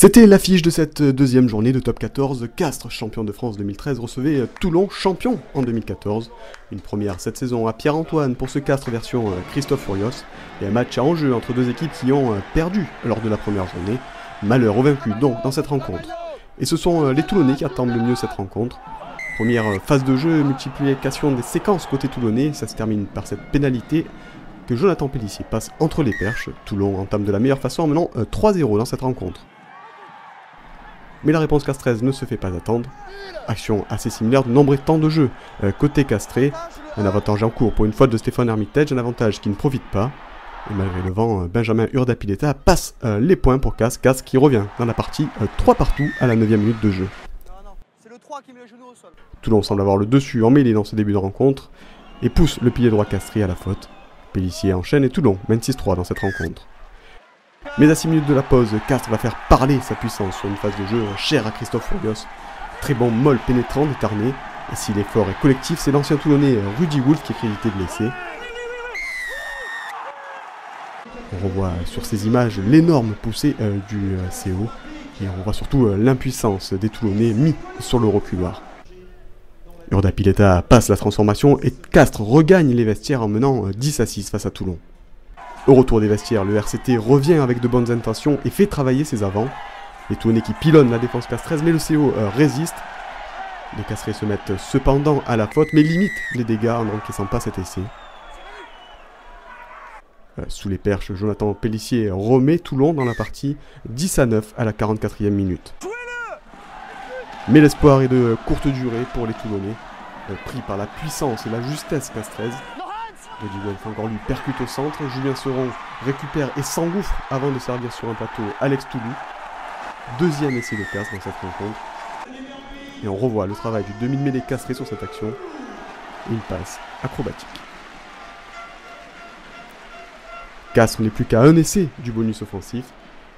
C'était l'affiche de cette deuxième journée de Top 14. Castres, champion de France 2013, recevait Toulon, champion en 2014. Une première cette saison à Pierre-Antoine pour ce Castres version Christophe Furios. Et un match à enjeu entre deux équipes qui ont perdu lors de la première journée. Malheur aux vaincus donc dans cette rencontre. Et ce sont les Toulonnais qui attendent le mieux cette rencontre. Première phase de jeu, multiplication des séquences côté toulonnais. Ça se termine par cette pénalité que Jonathan Pélissier passe entre les perches. Toulon entame de la meilleure façon en menant 3-0 dans cette rencontre. Mais la réponse castraise ne se fait pas attendre. Action assez similaire de nombreux temps de jeu. Côté castré, un avantage en cours pour une faute de Stéphane Hermitage, un avantage qui ne profite pas. Et malgré le vent, Benjamin Urdapilleta passe les points pour Castres. Castres qui revient dans la partie 3 partout à la 9e minute de jeu. Toulon semble avoir le dessus en mêlée dans ce début de rencontre et pousse le pilier droit castré à la faute. Pélissier enchaîne et Toulon mène 6-3 dans cette rencontre. Mais à 6 minutes de la pause, Castres va faire parler sa puissance sur une phase de jeu chère à Christophe Furios. Très bon molle pénétrant déterminé, et si l'effort est collectif, c'est l'ancien Toulonnais Rudy Wolf qui est crédité blessé. On revoit sur ces images l'énorme poussée du CO, et on voit surtout l'impuissance des Toulonnais mis sur le reculoir. Urdapilleta passe la transformation et Castres regagne les vestiaires en menant 10-6 face à Toulon. Au retour des vestiaires, le RCT revient avec de bonnes intentions et fait travailler ses avants. Les Toulonnais qui pilonnent la défense castraise, mais le CO résiste. Les Castrés se mettent cependant à la faute, mais limitent les dégâts en n'encaissant pas cet essai. Sous les perches, Jonathan Pélissier remet Toulon dans la partie 10-9 à la 44e minute. Mais l'espoir est de courte durée pour les Toulonnais, pris par la puissance et la justesse castraise. Rudy Wolf encore lui percute au centre, Julien Seron récupère et s'engouffre avant de servir sur un plateau Alex Toulou. Deuxième essai de Castres dans cette rencontre. Et on revoit le travail du demi-mêlée castré sur cette action. Et une passe acrobatique. Castres n'est plus qu'à un essai du bonus offensif.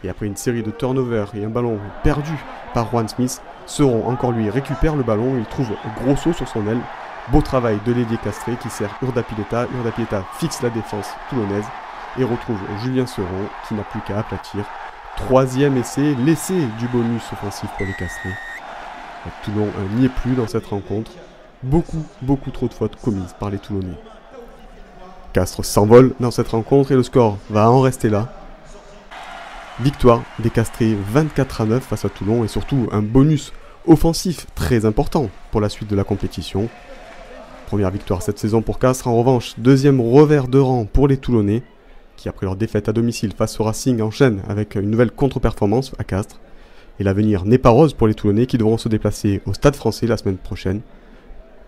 Et après une série de turnovers et un ballon perdu par Juan Smith, Seron encore lui récupère le ballon et il trouve Grosso sur son aile. Beau travail de l'ailier castré qui sert Urdapilleta. Urdapilleta fixe la défense toulonnaise et retrouve Julien Seron qui n'a plus qu'à aplatir. Troisième essai, l'essai du bonus offensif pour les castrés. Toulon n'y est plus dans cette rencontre. Beaucoup trop de fautes commises par les Toulonnais. Castres s'envole dans cette rencontre et le score va en rester là. Victoire des Castrés 24-9 face à Toulon et surtout un bonus offensif très important pour la suite de la compétition. Première victoire cette saison pour Castres, en revanche, deuxième revers de rang pour les Toulonnais, qui après leur défaite à domicile face au Racing enchaînent avec une nouvelle contre-performance à Castres. Et l'avenir n'est pas rose pour les Toulonnais qui devront se déplacer au Stade Français la semaine prochaine.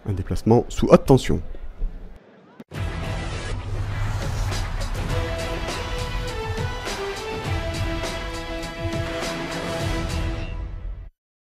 Un déplacement sous haute tension.